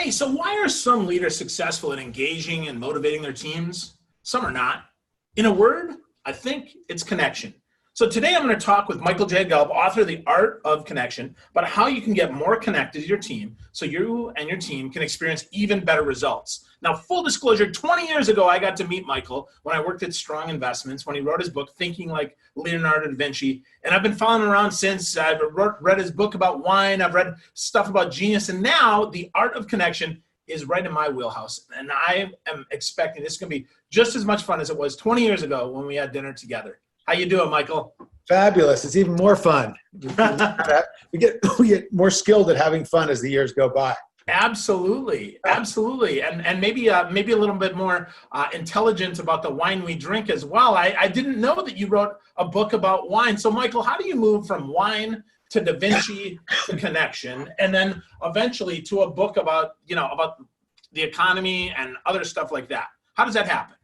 Hey, so why are some leaders successful in engaging and motivating their teams? Some are not. In a word, I think it's connection. So today I'm going to talk with Michael Gelb, author of The Art of Connection, about how you can get more connected to your team so you and your team can experience even better results. Now, full disclosure, 20 years ago, I got to meet Michael when I worked at Strong Investments, when he wrote his book, Thinking Like Leonardo da Vinci. And I've been following him around since. I've read his book about wine. I've read stuff about genius. And now The Art of Connection is right in my wheelhouse. And I am expecting this is going to be just as much fun as it was 20 years ago when we had dinner together. How you doing, Michael? Fabulous. It's even more fun. We get more skilled at having fun as the years go by. Absolutely. And maybe a little bit more intelligent about the wine we drink as well. I didn't know that you wrote a book about wine. So, Michael, how do you move from wine to Da Vinci to connection, and then eventually to a book about the economy and other stuff like that? How does that happen?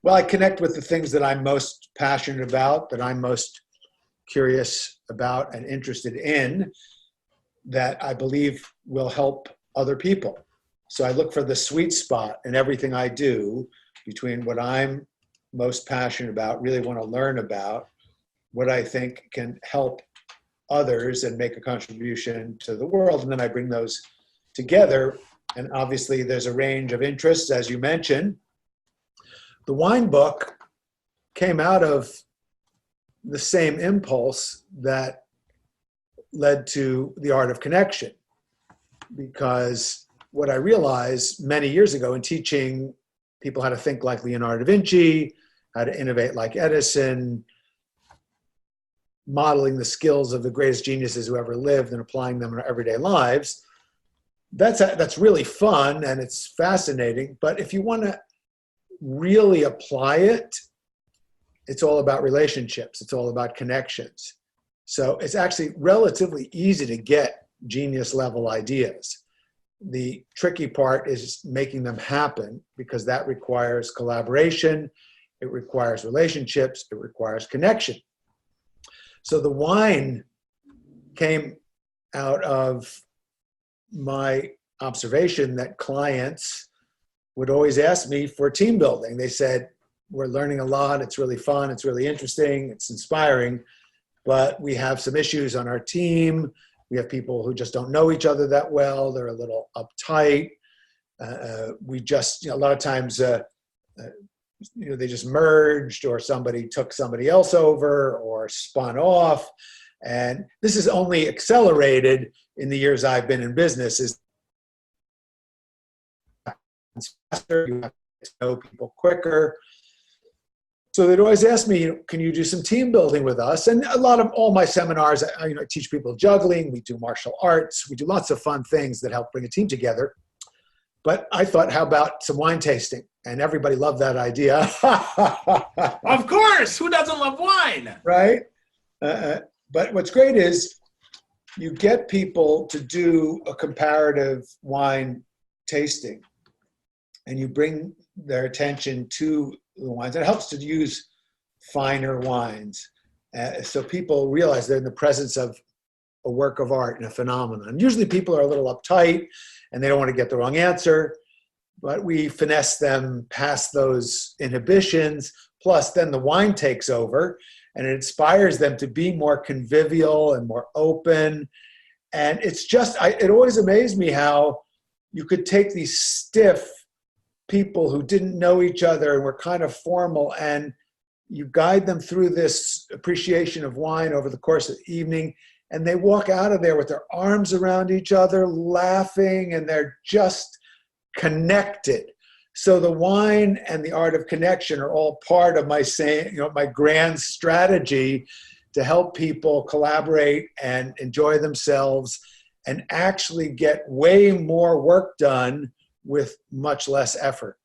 Well, I connect with the things that I'm most passionate about, that I'm most curious about and interested in, that I believe will help other people. So I look for the sweet spot in everything I do between what I'm most passionate about, really want to learn about, what I think can help others and make a contribution to the world. And then I bring those together. And obviously there's a range of interests, as you mentioned. The wine book came out of the same impulse that led to The Art of Connection, because what I realized many years ago in teaching people how to think like Leonardo da Vinci, how to innovate like Edison, modeling the skills of the greatest geniuses who ever lived and applying them in our everyday lives, that's really fun and it's fascinating. But if you want to really apply it, it's all about relationships. It's all about connections. So it's actually relatively easy to get genius level ideas. The tricky part is making them happen, because that requires collaboration, it requires relationships, it requires connection. So the wine came out of my observation that clients would always ask me for team building. They said, we're learning a lot, it's really fun, it's really interesting, it's inspiring, but we have some issues on our team. We have people who just don't know each other that well, they're a little uptight. We just, a lot of times, they just merged, or somebody took somebody else over or spun off. And this is only accelerated in the years I've been in business. Is faster, you have to know people quicker. So they'd always ask me, can you do some team building with us? And all my seminars, I teach people juggling, we do martial arts, we do lots of fun things that help bring a team together. But I thought, how about some wine tasting? And everybody loved that idea. Of course, who doesn't love wine? Right? But what's great is you get people to do a comparative wine tasting, and you bring their attention to the wines. It helps to use finer wines. So people realize they're in the presence of a work of art and a phenomenon. Usually people are a little uptight and they don't want to get the wrong answer, but we finesse them past those inhibitions. Plus then the wine takes over and it inspires them to be more convivial and more open. And it's just, it always amazed me how you could take these stiff people who didn't know each other and were kind of formal, and you guide them through this appreciation of wine over the course of the evening, and they walk out of there with their arms around each other, laughing, and they're just connected. So the wine and the art of connection are all part of my my grand strategy to help people collaborate and enjoy themselves and actually get way more work done with much less effort.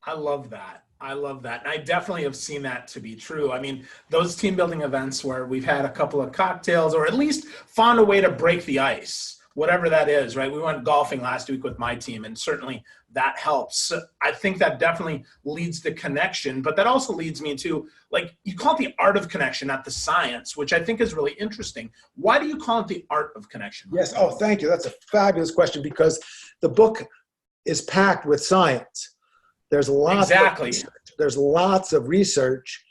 I love that. And I definitely have seen that to be true. I mean, those team building events where we've had a couple of cocktails or at least found a way to break the ice. whatever that is, right? We went golfing last week with my team, and certainly that helps. I think that definitely leads to connection, but that also leads me to, like, you call it the art of connection, not the science, which I think is really interesting. Why do you call it the art of connection? Yes. Oh, thank you. That's a fabulous question, because the book is packed with science. There's lots there's lots of research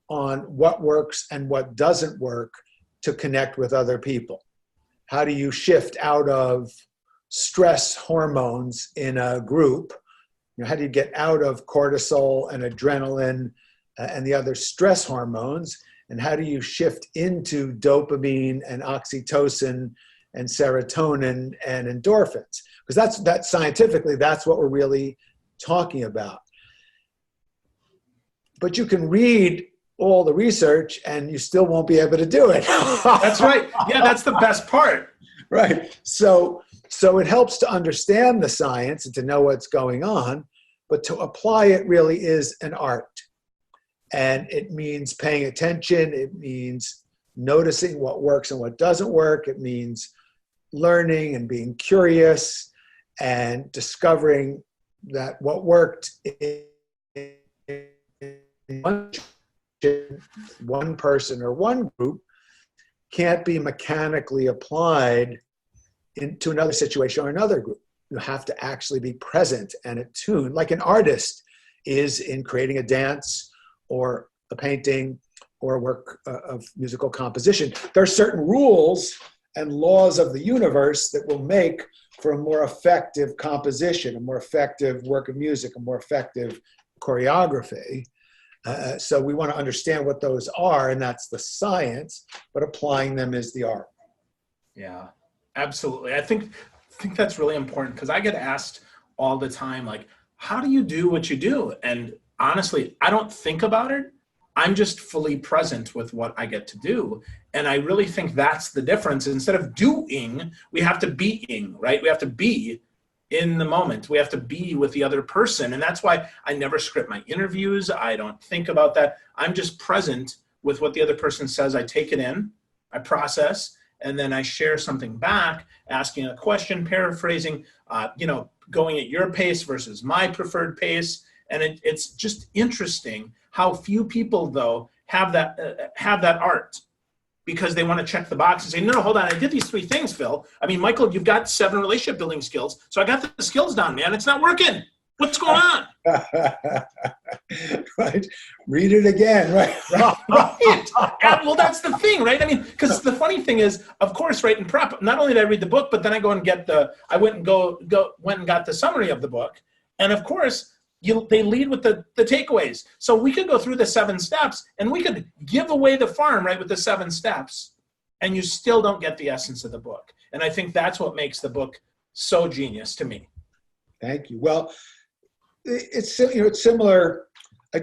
on what works and what doesn't work to connect with other people. How do you shift out of stress hormones in a group? How do you get out of cortisol and adrenaline and the other stress hormones? And how do you shift into dopamine and oxytocin and serotonin and endorphins? Because that's scientifically, that's what we're really talking about. But you can read all the research and you still won't be able to do it. That's right. Yeah, that's the best part. Right. So it helps to understand the science and to know what's going on, but to apply it really is an art. And it means paying attention. It means noticing what works and what doesn't work. It means learning and being curious and discovering that what worked in one person or one group can't be mechanically applied into another situation or another group. You have to actually be present and attuned, like an artist is in creating a dance or a painting or a work of musical composition. There are certain rules and laws of the universe that will make for a more effective composition, a more effective work of music, a more effective choreography. So we want to understand what those are, and that's the science, but applying them is the art. Yeah, absolutely. I think that's really important, because I get asked all the time, like, how do you do what you do? And honestly, I don't think about it. I'm just fully present with what I get to do. And I really think that's the difference. Instead of doing, we have to being, right? We have to be in the moment. We have to be with the other person. And that's why I never script my interviews. I don't think about that. I'm just present with what the other person says. I take it in, I process, and then I share something back, asking a question, paraphrasing, going at your pace versus my preferred pace. And it's just interesting how few people, though, have that art, because they want to check the box and say, no, hold on, I did these 3 things, Phil. I mean, Michael, you've got 7 relationship building skills, so I got the skills down, man. It's not working. What's going on? Right. Read it again. Right. Right. Well, that's the thing, right? I mean, because the funny thing is, of course, right, in prep, not only did I read the book, but then I went and got the summary of the book. And of course, they lead with the takeaways. So we could go through the 7 steps and we could give away the farm, right, with the 7 steps, and you still don't get the essence of the book. And I think that's what makes the book so genius to me. Thank you. Well, it's similar.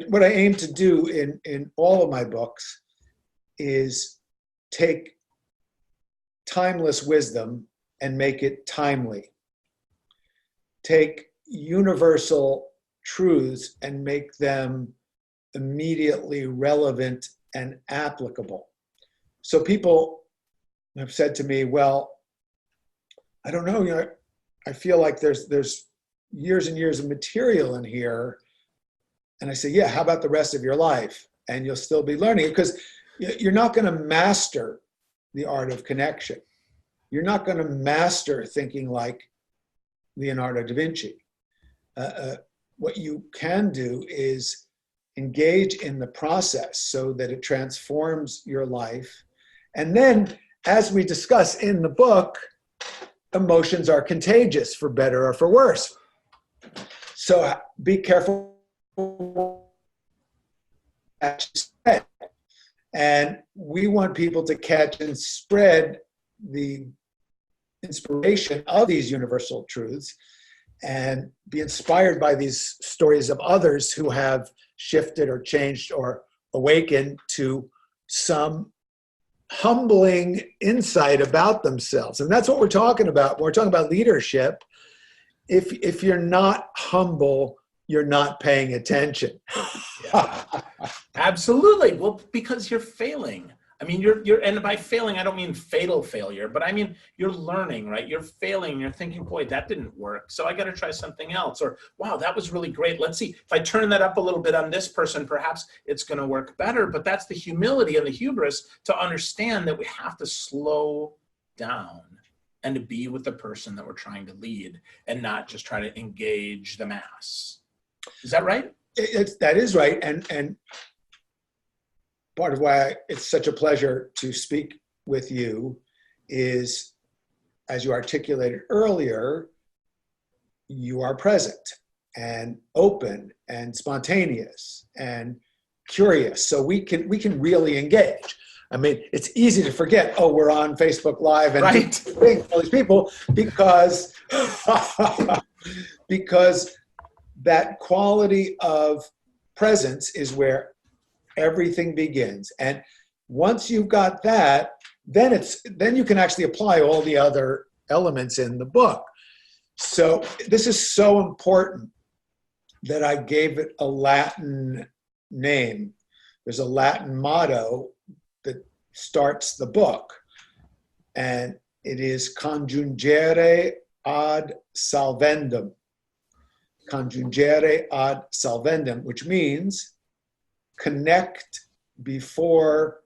What I aim to do in all of my books is take timeless wisdom and make it timely. Take universal truths and make them immediately relevant and applicable. So people have said to me, well, I don't know, I feel like there's years and years of material in here. And I say, yeah, how about the rest of your life? And you'll still be learning it, because you're not going to master the art of connection. You're not going to master thinking like Leonardo da Vinci. What you can do is engage in the process so that it transforms your life. And then, as we discuss in the book, emotions are contagious, for better or for worse. So be careful. And we want people to catch and spread the inspiration of these universal truths and be inspired by these stories of others who have shifted or changed or awakened to some humbling insight about themselves. And that's what we're talking about. When we're talking about leadership, if you're not humble, you're not paying attention. Yeah. Absolutely. Well, because you're failing. I mean, and by failing, I don't mean fatal failure, but I mean, you're learning, right? You're failing, you're thinking, boy, that didn't work. So I got to try something else. Or, wow, that was really great. Let's see, if I turn that up a little bit on this person, perhaps it's going to work better. But that's the humility and the hubris to understand that we have to slow down and to be with the person that we're trying to lead and not just try to engage the mass. Is that right? That is right. And part of why it's such a pleasure to speak with you is, as you articulated earlier, you are present and open and spontaneous and curious. So we can really engage. I mean, it's easy to forget, oh, we're on Facebook Live and right. all these people because, because that quality of presence is where everything begins. And once you've got that, then you can actually apply all the other elements in the book. So this is so important that I gave it a Latin name. There's a Latin motto that starts the book, and it is conjungere ad solvendum. Conjungere ad solvendum, which means connect before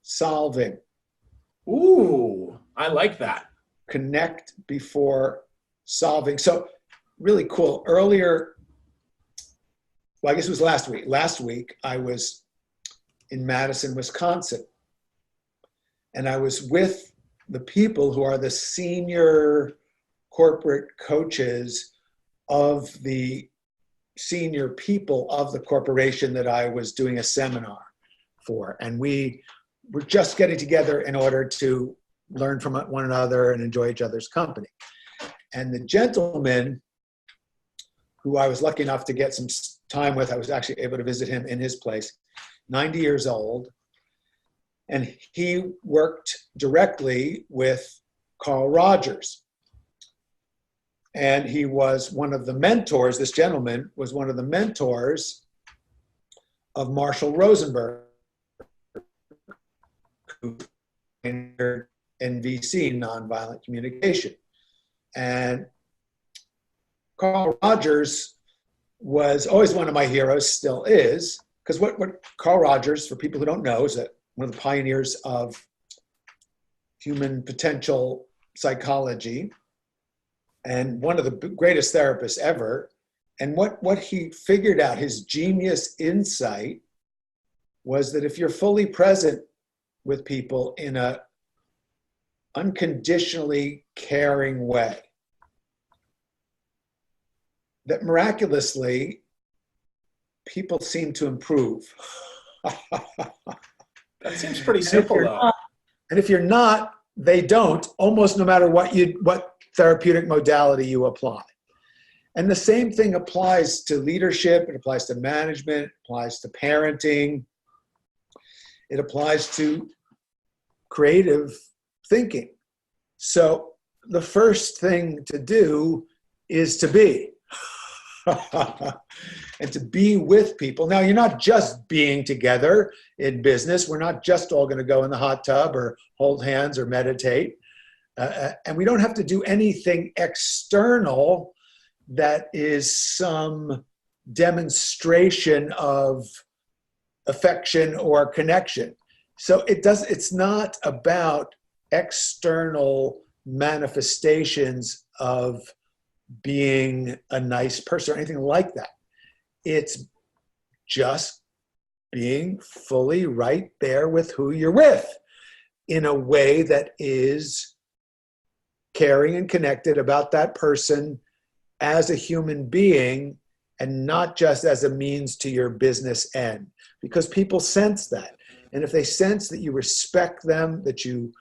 solving. Ooh, I like that. Connect before solving. So really cool. Earlier, well, I guess it was last week. Last week, I was in Madison, Wisconsin, and I was with the people who are the senior corporate coaches of the senior people of the corporation that I was doing a seminar for. And we were just getting together in order to learn from one another and enjoy each other's company. And the gentleman who I was lucky enough to get some time with, I was actually able to visit him in his place, 90 years old. And he worked directly with Carl Rogers. And he was one of the mentors, this gentleman was one of the mentors of Marshall Rosenberg, who pioneered NVC, nonviolent communication. And Carl Rogers was always one of my heroes, still is, because what Carl Rogers, for people who don't know, is one of the pioneers of human potential psychology, and one of the greatest therapists ever. And what he figured out, his genius insight, was that if you're fully present with people in a unconditionally caring way, that miraculously people seem to improve. That seems pretty simple, though. And if you're not, they don't, almost no matter what therapeutic modality you apply. And the same thing applies to leadership, it applies to management, it applies to parenting, it applies to creative thinking. So the first thing to do is to be. And to be with people. Now, you're not just being together in business. We're not just all going to go in the hot tub or hold hands or meditate. And we don't have to do anything external that is some demonstration of affection or connection. So it's not about external manifestations of being a nice person or anything like that. It's just being fully right there with who you're with in a way that is caring and connected about that person as a human being and not just as a means to your business end, because people sense that. And if they sense that you respect them, that you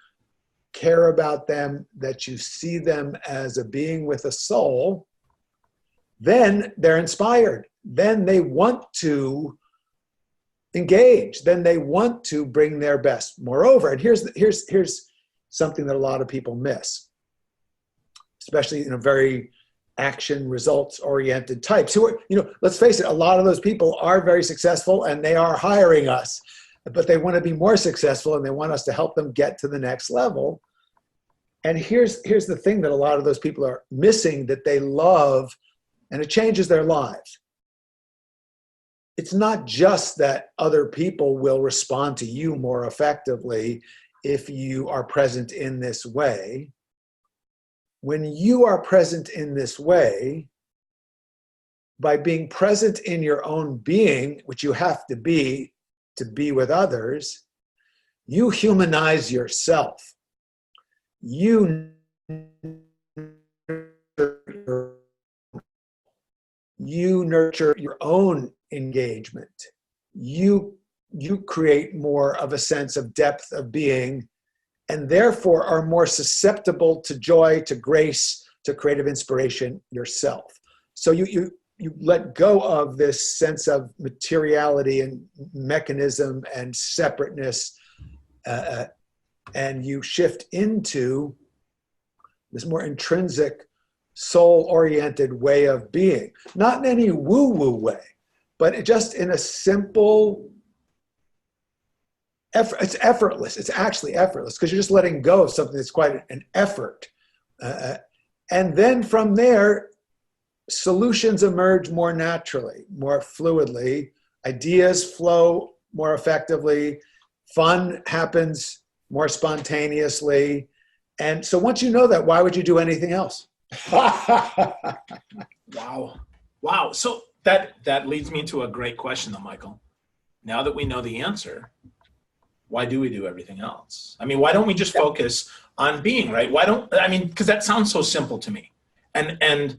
care about them, that you see them as a being with a soul, then they're inspired. Then they want to engage. Then they want to bring their best. Moreover, and here's something that a lot of people miss, especially in a very action results oriented types who are, let's face it, a lot of those people are very successful and they are hiring us. but they want to be more successful and they want us to help them get to the next level. And here's the thing that a lot of those people are missing that they love, and it changes their lives. It's not just that other people will respond to you more effectively if you are present in this way. When you are present in this way, by being present in your own being, which you have to be with others, you humanize yourself. You nurture your own engagement. You create more of a sense of depth of being, and therefore are more susceptible to joy, to grace, to creative inspiration yourself. So you let go of this sense of materiality and mechanism and separateness, and you shift into this more intrinsic, soul-oriented way of being. Not in any woo-woo way, but just in a simple effort. It's effortless. It's actually effortless because you're just letting go of something that's quite an effort. And then from there, solutions emerge more naturally, more fluidly. Ideas flow more effectively. Fun happens more spontaneously. And so once you know that, why would you do anything else? Wow. Wow. So that leads me to a great question though, Michael. Now that we know the answer, why do we do everything else? I mean, why don't we just focus on being, right? Because that sounds so simple to me. And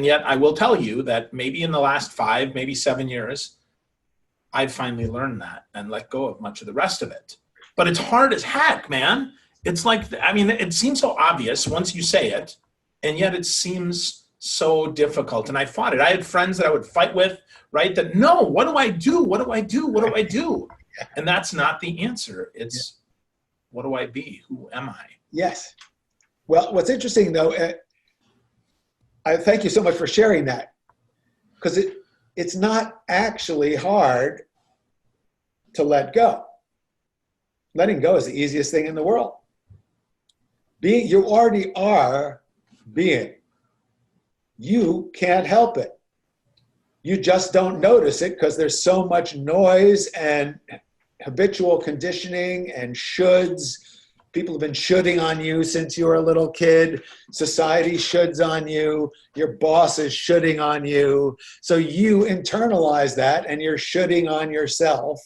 yet I will tell you that maybe in the last 5, maybe 7 years, I've finally learned that and let go of much of the rest of it. But it's hard as heck, man. It's like, it seems so obvious once you say it, and yet it seems so difficult. And I fought it. I had friends that I would fight with, right? That, no, what do I do? What do I do? What do I do? And that's not the answer. It's, what do I be? Who am I? Yes. Well, what's interesting though, I thank you so much for sharing that, because it's not actually hard to let go. Letting go is the easiest thing in the world. You already are being. You can't help it. You just don't notice it because there's so much noise and habitual conditioning and shoulds. People have been shoulding on you since you were a little kid. Society shoulds on you. Your boss is shoulding on you. So you internalize that and you're shoulding on yourself.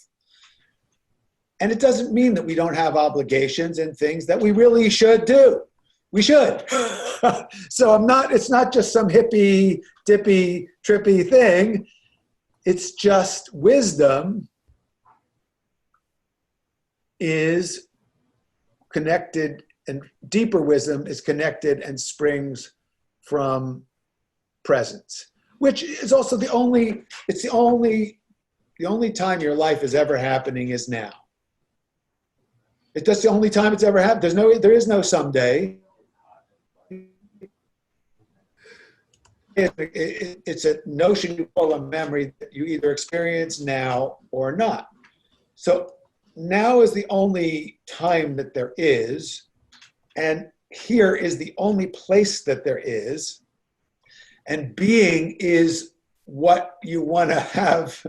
And it doesn't mean that we don't have obligations and things that we really should do. We should. So it's not just some hippy, dippy, trippy thing. It's just wisdom is connected, and deeper wisdom is connected and springs from presence, which is also the only time your life is ever happening is now. That's the only time it's ever happened. There is no someday. It's a notion you call a memory that you either experience now or not. So now is the only time that there is, and here is the only place that there is, and being is what you want to have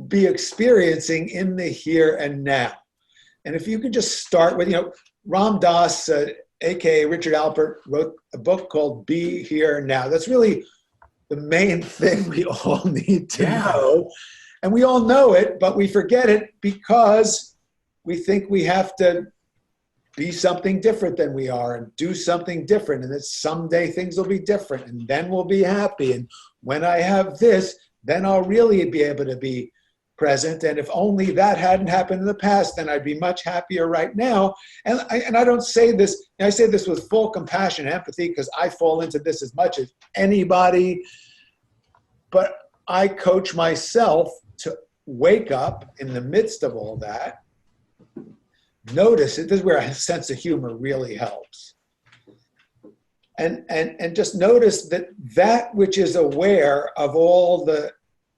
be experiencing in the here and now. And if you could just start with, Ram Dass, aka Richard Alpert, wrote a book called Be Here Now. That's really the main thing we all need to know. And we all know it, but we forget it because we think we have to be something different than we are and do something different. And that someday things will be different and then we'll be happy. And when I have this, then I'll really be able to be present. And if only that hadn't happened in the past, then I'd be much happier right now. And I don't say this, I say this with full compassion and empathy because I fall into this as much as anybody. But I coach myself to wake up in the midst of all that. Notice it. This is where a sense of humor really helps. And just notice that which is aware of all the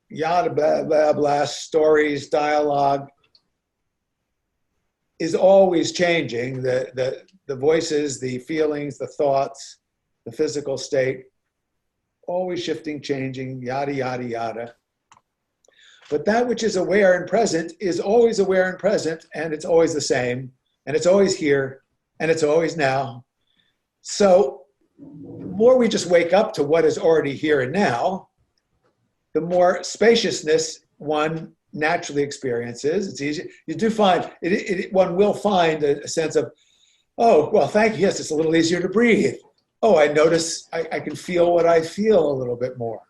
yada, blah, blah, blah, stories, dialogue is always changing. The voices, the feelings, the thoughts, the physical state, always shifting, changing, yada, yada, yada. But that which is aware and present is always aware and present, and it's always the same, and it's always here, and it's always now. So the more we just wake up to what is already here and now, the more spaciousness one naturally experiences. It's easy. You do find, one will find a sense of, oh, well, thank you. Yes, it's a little easier to breathe. Oh, I notice I can feel what I feel a little bit more.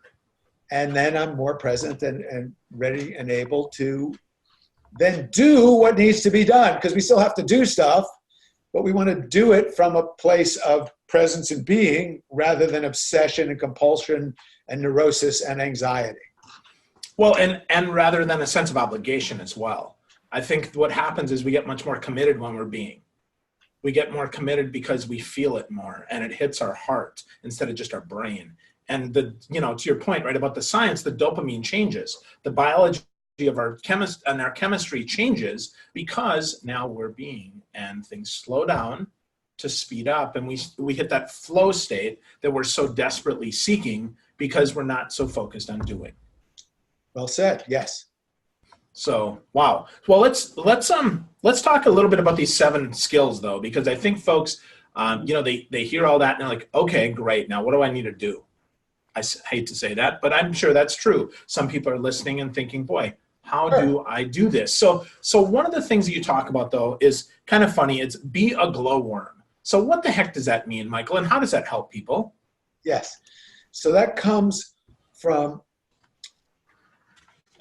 And then I'm more present and ready and able to then do what needs to be done, because we still have to do stuff, but we want to do it from a place of presence and being rather than obsession and compulsion and neurosis and anxiety. Well, and rather than a sense of obligation as well. I think what happens is we get much more committed when we're being. We get more committed because we feel it more and it hits our heart instead of just our brain. And to your point, right, about the science, the dopamine changes. The biology of our chemistry changes because now we're being, and things slow down to speed up, and we hit that flow state that we're so desperately seeking because we're not so focused on doing. Well said. Yes. So, wow. Well, let's talk a little bit about these 7 skills, though, because I think folks, they hear all that and they're like, okay, great. Now, what do I need to do? I hate to say that, but I'm sure that's true. Some people are listening and thinking, boy, how do I do this? So one of the things that you talk about, though, is kind of funny. It's be a glowworm. So what the heck does that mean, Michael? And how does that help people? Yes. So that comes from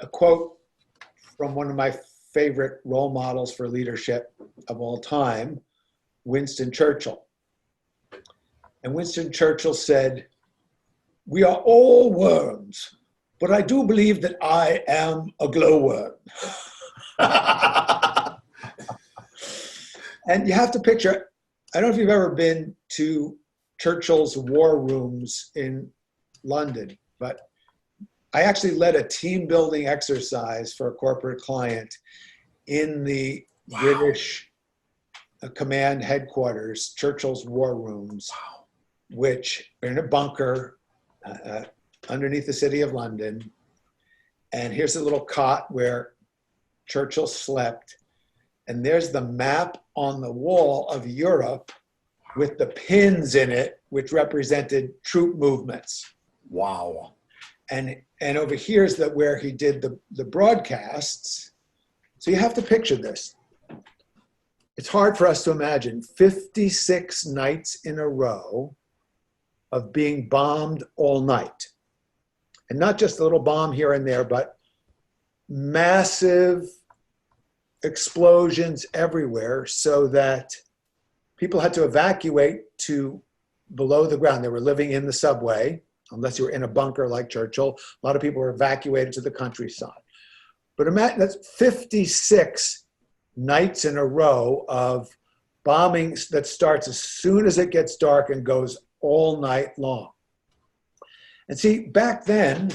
a quote from one of my favorite role models for leadership of all time, Winston Churchill. And Winston Churchill said, "We are all worms, but I do believe that I am a glowworm." And you have to picture, I don't know if you've ever been to Churchill's war rooms in London, but I actually led a team building exercise for a corporate client in the British command headquarters, Churchill's war rooms, which are in a bunker underneath the city of London. And here's a little cot where Churchill slept. And there's the map on the wall of Europe with the pins in it, which represented troop movements. Wow. And over here is where he did the broadcasts. So you have to picture this. It's hard for us to imagine 56 nights in a row of being bombed all night. And not just a little bomb here and there, but massive explosions everywhere, so that people had to evacuate to below the ground. They were living in the subway, unless you were in a bunker like Churchill. A lot of people were evacuated to the countryside. But imagine that's 56 nights in a row of bombing that starts as soon as it gets dark and goes all night long. And see, back then,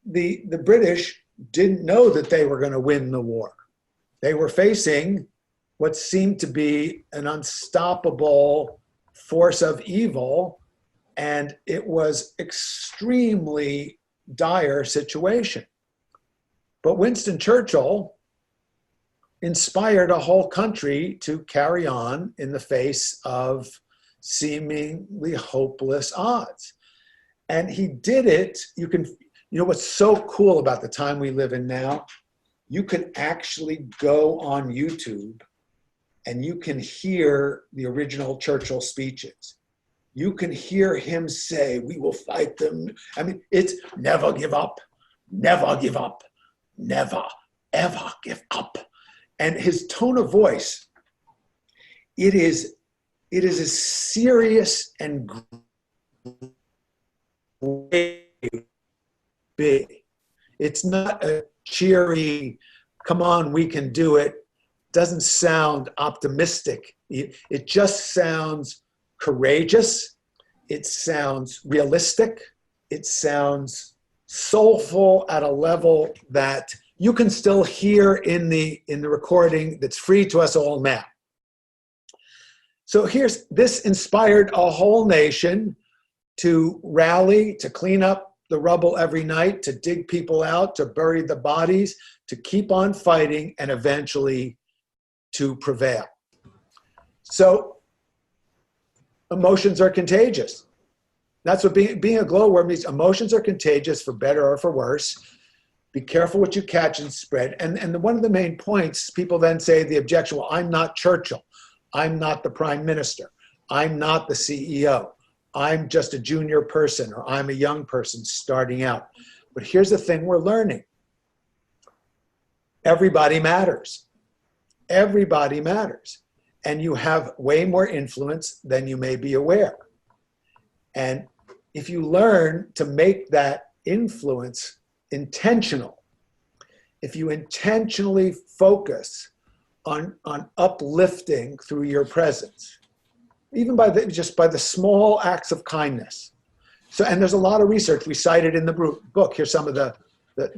the British didn't know that they were going to win the war. They were facing what seemed to be an unstoppable force of evil, and it was extremely dire situation. But Winston Churchill inspired a whole country to carry on in the face of seemingly hopeless odds. And he did it. You know what's so cool about the time we live in now? You can actually go on YouTube and you can hear the original Churchill speeches. You can hear him say, "We will fight them." I mean, it's never give up, never give up, never, ever give up. And his tone of voice, it is a serious and big. It's not a cheery, "Come on, we can do it." Doesn't sound optimistic. It just sounds courageous. It sounds realistic. It sounds soulful at a level that you can still hear in the recording that's free to us all now. So this inspired a whole nation to rally, to clean up the rubble every night, to dig people out, to bury the bodies, to keep on fighting, and eventually to prevail. So emotions are contagious. That's what being a glowworm means. Emotions are contagious, for better or for worse. Be careful what you catch and spread. And one of the main points, people then say the objection, well, I'm not Churchill. I'm not the prime minister. I'm not the CEO. I'm just a junior person, or I'm a young person starting out. But here's the thing we're learning. Everybody matters. Everybody matters. And you have way more influence than you may be aware. And if you learn to make that influence intentional, if you intentionally focus on uplifting through your presence, even just by the small acts of kindness. So, and there's a lot of research we cited in the book. Here's some of the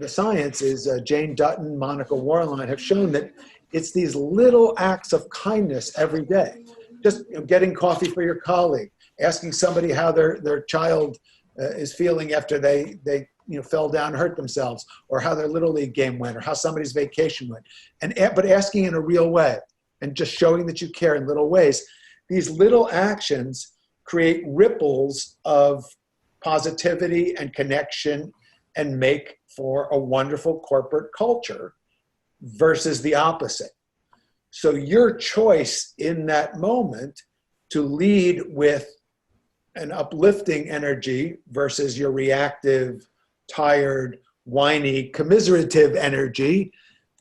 science is Jane Dutton, Monica Warline have shown that it's these little acts of kindness every day. Just getting coffee for your colleague, asking somebody how their child is feeling after they fell down and hurt themselves, or how their Little League game went, or how somebody's vacation went. But asking in a real way and just showing that you care in little ways. These little actions create ripples of positivity and connection and make for a wonderful corporate culture versus the opposite. So your choice in that moment to lead with an uplifting energy versus your reactive, tired, whiny, commiserative energy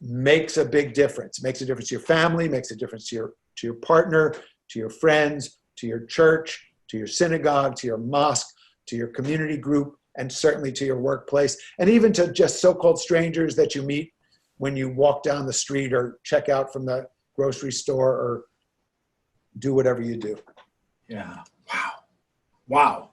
makes a big difference. Makes a difference to your family, makes a difference to your partner, to your friends, to your church, to your synagogue, to your mosque, to your community group, and certainly to your workplace, and even to just so-called strangers that you meet when you walk down the street or check out from the grocery store or do whatever you do. Yeah. Wow.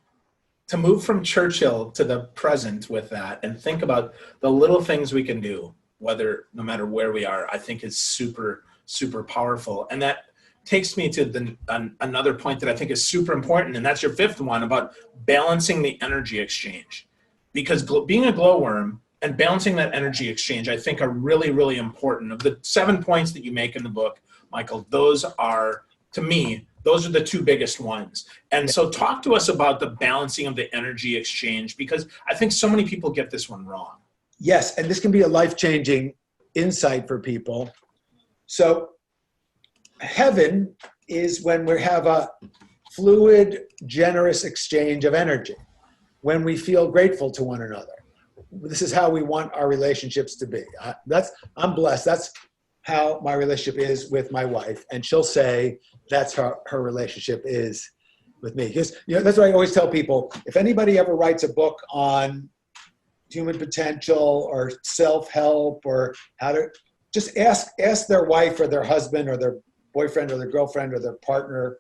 To move from Churchill to the present with that and think about the little things we can do, no matter where we are, I think is super, super powerful. And that takes me to another point that I think is super important, and that's your fifth one about balancing the energy exchange. Because being a glowworm and balancing that energy exchange, I think, are really, really important. Of the 7 points that you make in the book, Michael, those are, to me, those are the two biggest ones. And so talk to us about the balancing of the energy exchange, because I think so many people get this one wrong. Yes, and this can be a life-changing insight for people. So heaven is when we have a fluid, generous exchange of energy, when we feel grateful to one another. This is how we want our relationships to be. I'm blessed. That's how my relationship is with my wife. And she'll say that's how her relationship is with me. Because that's what I always tell people. If anybody ever writes a book on human potential or self-help or how to, just ask their wife or their husband or their boyfriend or their girlfriend or their partner,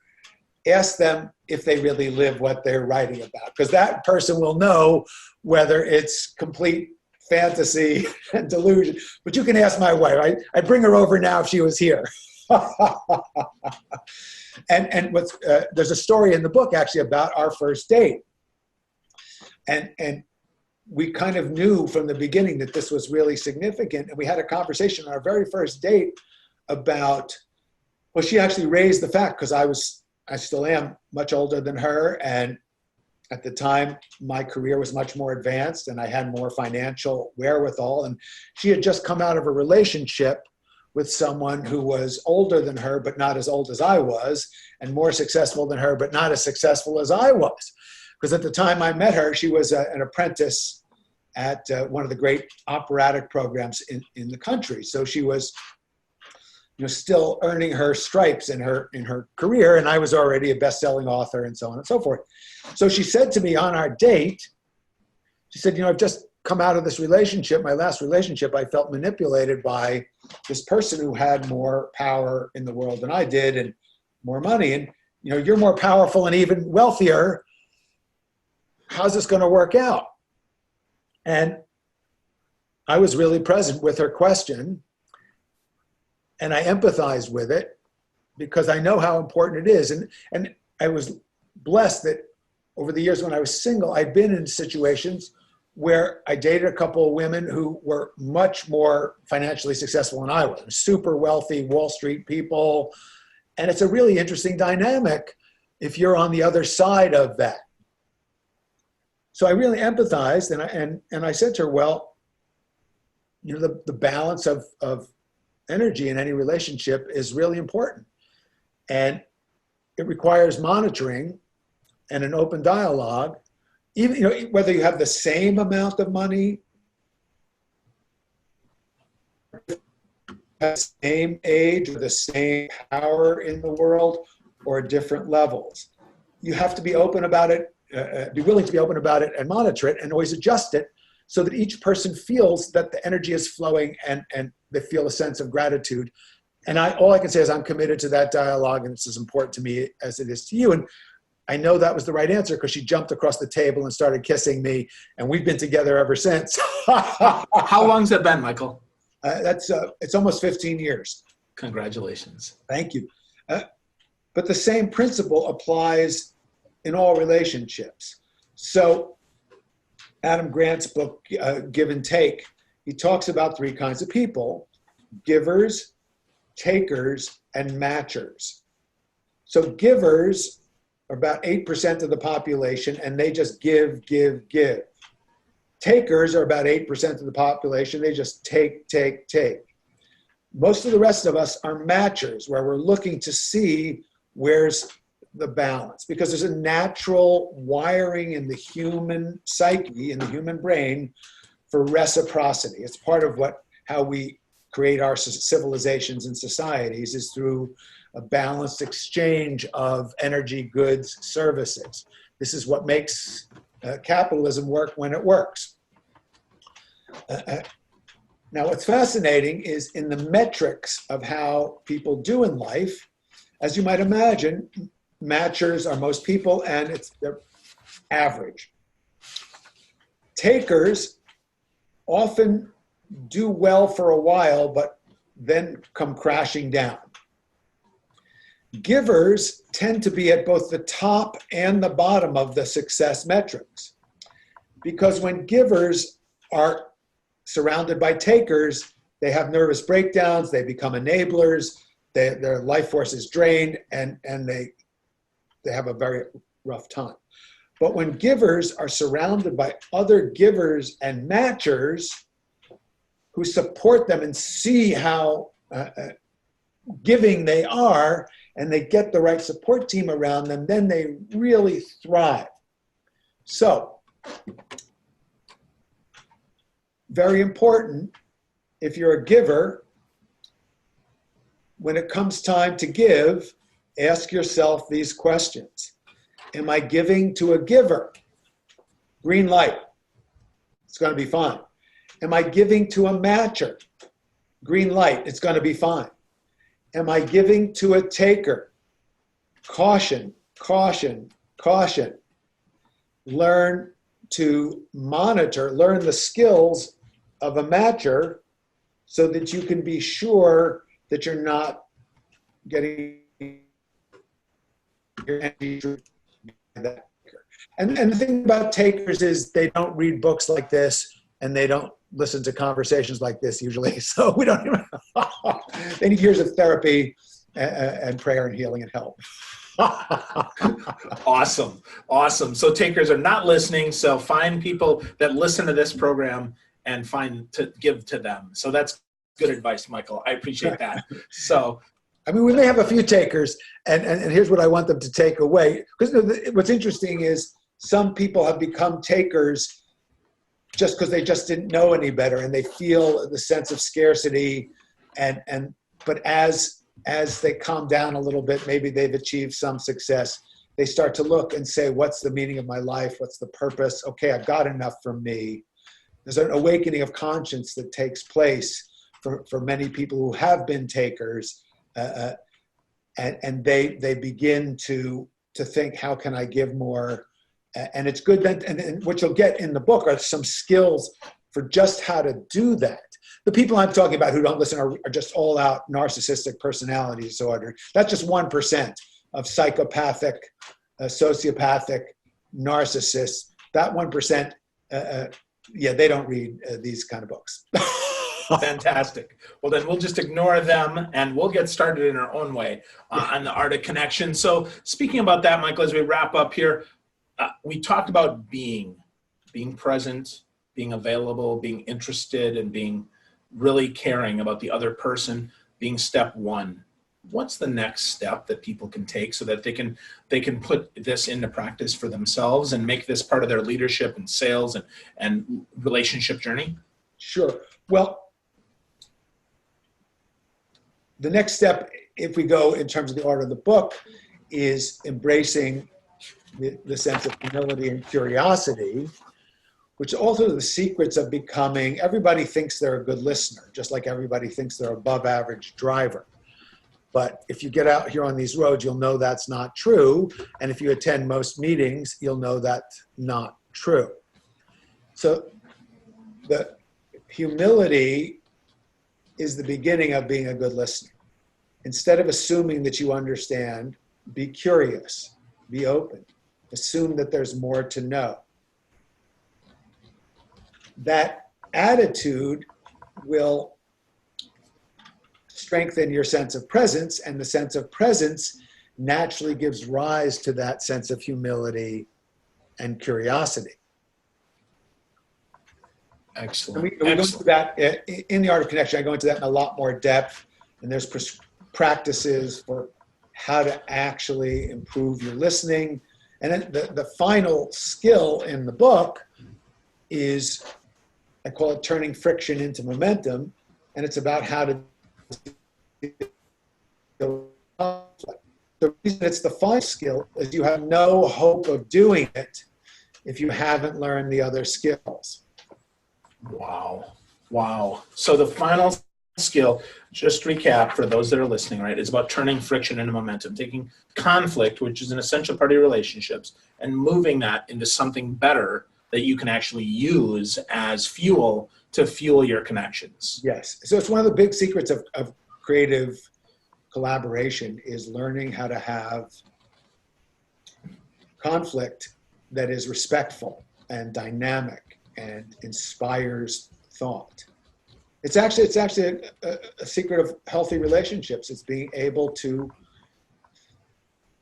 ask them if they really live what they're writing about, because that person will know whether it's complete fantasy and delusion. But you can ask my wife. I'd bring her over now if she was here. And there's a story in the book actually about our first date. And we kind of knew from the beginning that this was really significant. And we had a conversation on our very first date about, well, she actually raised the fact, because I still am much older than her. And at the time, my career was much more advanced and I had more financial wherewithal. And she had just come out of a relationship with someone who was older than her, but not as old as I was, and more successful than her, but not as successful as I was. Because at the time I met her, she was an apprentice at one of the great operatic programs in the country. So she was still earning her stripes in her career, and I was already a best-selling author and so on and so forth. So she said to me on our date, she said, I've just come out of this relationship, my last relationship. I felt manipulated by this person who had more power in the world than I did and more money. And, you're more powerful and even wealthier. How's this going to work out? And I was really present with her question, and I empathized with it because I know how important it is. And I was blessed that over the years when I was single, I'd been in situations where I dated a couple of women who were much more financially successful than I was, super wealthy Wall Street people. And it's a really interesting dynamic if you're on the other side of that. So I really empathized, and I said to her, well, you know, the balance of energy in any relationship is really important. And it requires monitoring and an open dialogue, even, you know, whether you have the same amount of money, the same age, or the same power in the world, or different levels. You have to be open about it, be willing to be open about it and monitor it and always adjust it so that each person feels that the energy is flowing and they feel a sense of gratitude. And all I can say is I'm committed to that dialogue, and it's as important to me as it is to you. And I know that was the right answer because she jumped across the table and started kissing me, and we've been together ever since. How long's it been, Michael? It's almost 15 years. Congratulations. Thank you. But the same principle applies in all relationships. So Adam Grant's book, Give and Take, he talks about three kinds of people: givers, takers, and matchers. So givers are about 8% of the population, and they just give, give, give. Takers are about 8% of the population. They just take, take, take. Most of the rest of us are matchers, where we're looking to see where's the balance, because there's a natural wiring in the human psyche, in the human brain, for reciprocity. It's part of how we create our civilizations and societies, is through a balanced exchange of energy, goods, services. This is what makes capitalism work when it works. Now, what's fascinating is in the metrics of how people do in life. As you might imagine, matchers are most people, and they're average. Takers often do well for a while, but then come crashing down. Givers tend to be at both the top and the bottom of the success metrics, because when givers are surrounded by takers, they have nervous breakdowns, they become enablers, their life force is drained, and they have a very rough time. But when givers are surrounded by other givers and matchers who support them and see how giving they are, and they get the right support team around them, then they really thrive. So, very important, if you're a giver, when it comes time to give, ask yourself these questions. Am I giving to a giver? Green light. It's going to be fine. Am I giving to a matcher? Green light. It's going to be fine. Am I giving to a taker? Caution, caution, caution. Learn to monitor, learn the skills of a matcher so that you can be sure that you're not getting your energy through that. And the thing about takers is they don't read books like this, and they don't listen to conversations like this usually. So we don't even, they need years of therapy and prayer and healing and help. Awesome. Awesome. So takers are not listening. So find people that listen to this program and give to them. So that's good advice, Michael. I appreciate that. So, I mean, we may have a few takers, and here's what I want them to take away. Because what's interesting is some people have become takers just because they just didn't know any better, and they feel the sense of scarcity. But as they calm down a little bit, maybe they've achieved some success, they start to look and say, what's the meaning of my life? What's the purpose? Okay, I've got enough from me. There's an awakening of conscience that takes place for many people who have been takers, and they begin to think, how can I give more? And it's good that, and what you'll get in the book are some skills for just how to do that. The people I'm talking about who don't listen are just all out narcissistic personality disorder. That's just 1% of psychopathic, sociopathic narcissists. That 1%, yeah, they don't read these kind of books. Fantastic. Well, then we'll just ignore them and we'll get started in our own way on the art of connection. So speaking about that, Michael, as we wrap up here, we talked about being present, being available, being interested, and being really caring about the other person, being step one. What's the next step that people can take so that they can put this into practice for themselves and make this part of their leadership and sales and relationship journey? Sure. Well, the next step, if we go in terms of the art of the book, is embracing the sense of humility and curiosity, which are also the secrets of becoming, everybody thinks they're a good listener, just like everybody thinks they're above average driver. But if you get out here on these roads, you'll know that's not true. And if you attend most meetings, you'll know that's not true. So the humility is the beginning of being a good listener. Instead of assuming that you understand, be curious, be open, assume that there's more to know. That attitude will strengthen your sense of presence, and the sense of presence naturally gives rise to that sense of humility and curiosity. Excellent. We go into that in the Art of Connection. I go into that in a lot more depth, and there's practices for how to actually improve your listening. And then the final skill in the book is, I call it turning friction into momentum, and it's about how to conflict. The reason it's the final skill is you have no hope of doing it if you haven't learned the other skills. Wow. So the final skill, just recap for those that are listening, right, is about turning friction into momentum, taking conflict, which is an essential part of your relationships, and moving that into something better that you can actually use as fuel to fuel your connections. Yes. So it's one of the big secrets of creative collaboration is learning how to have conflict that is respectful and dynamic and inspires thought. It's actually a secret of healthy relationships. It's being able to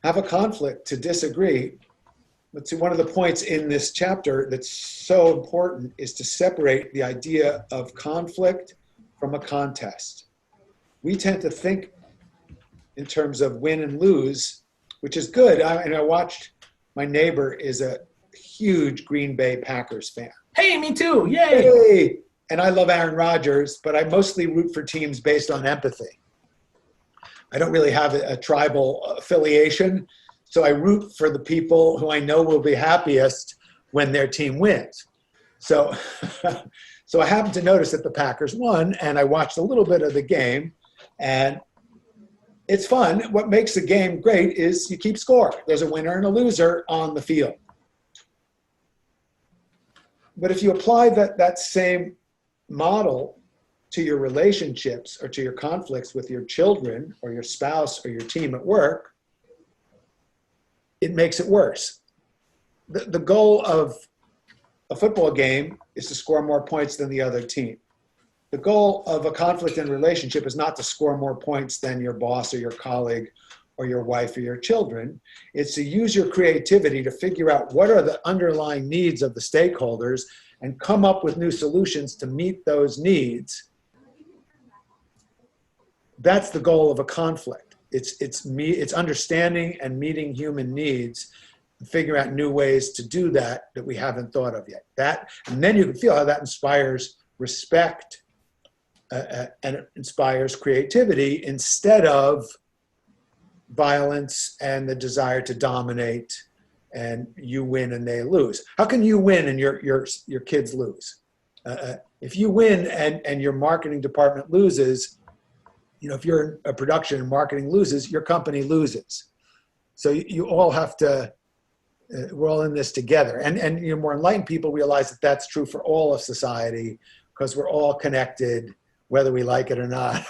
have a conflict, to disagree. But see, one of the points in this chapter that's so important is to separate the idea of conflict from a contest. We tend to think in terms of win and lose, which is good. I watched, my neighbor is a huge Green Bay Packers fan. Hey, me too. Yay. Hey! And I love Aaron Rodgers, but I mostly root for teams based on empathy. I don't really have a tribal affiliation, so I root for the people who I know will be happiest when their team wins. So I happened to notice that the Packers won, and I watched a little bit of the game, and it's fun. What makes the game great is you keep score. There's a winner and a loser on the field. But if you apply that same model to your relationships or to your conflicts with your children or your spouse or your team at work, it makes it worse. The goal of a football game is to score more points than the other team. The goal of a conflict in a relationship is not to score more points than your boss or your colleague or your wife or your children. It's to use your creativity to figure out what are the underlying needs of the stakeholders and come up with new solutions to meet those needs. That's the goal of a conflict. It's understanding and meeting human needs and figuring out new ways to do that we haven't thought of yet. And then you can feel how that inspires respect and it inspires creativity instead of violence and the desire to dominate and you win and they lose. How can you win and your kids lose? If you win and your marketing department loses, if you're in a production and marketing loses, your company loses. So you all have to we're all in this together. And you know, more enlightened people realize that that's true for all of society because we're all connected, whether we like it or not.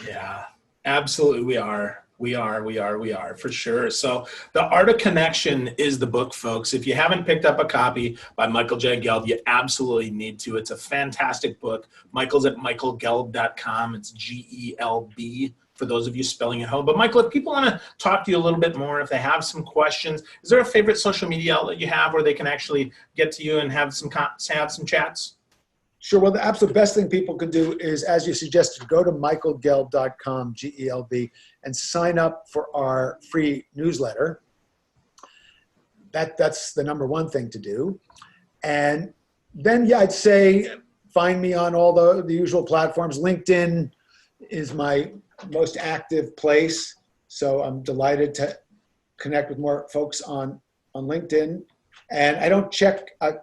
Yeah, absolutely. We are for sure. So The Art of Connection is the book, folks. If you haven't picked up a copy by Michael J. Gelb, you absolutely need to. It's a fantastic book. Michael's at michaelgelb.com. It's Gelb for those of you spelling at home. But Michael, if people want to talk to you a little bit more, if they have some questions, is there a favorite social media outlet you have where they can actually get to you and have some chats? Sure. Well, the absolute best thing people can do is, as you suggested, go to michaelgelb.com, Gelb, and sign up for our free newsletter. That's the number one thing to do. And then, yeah, I'd say find me on all the usual platforms. LinkedIn is my most active place. So I'm delighted to connect with more folks on LinkedIn. And I don't check, I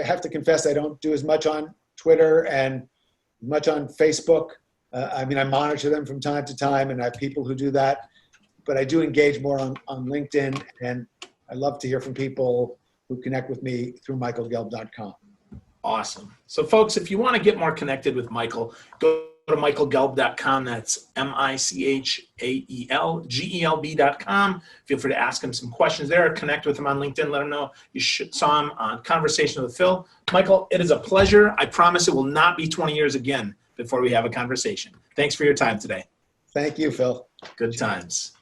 have to confess, I don't do as much on Twitter and much on Facebook. I mean, I monitor them from time to time, and I have people who do that. But I do engage more on LinkedIn, and I love to hear from people who connect with me through michaelgelb.com. Awesome. So, folks, if you want to get more connected with Michael, go to michaelgelb.com. That's michaelgelb.com. Feel free to ask him some questions there. Connect with him on LinkedIn. Let him know you saw him on Conversation with Phil. Michael, it is a pleasure. I promise it will not be 20 years again before we have a conversation. Thanks for your time today. Thank you, Phil. Good times.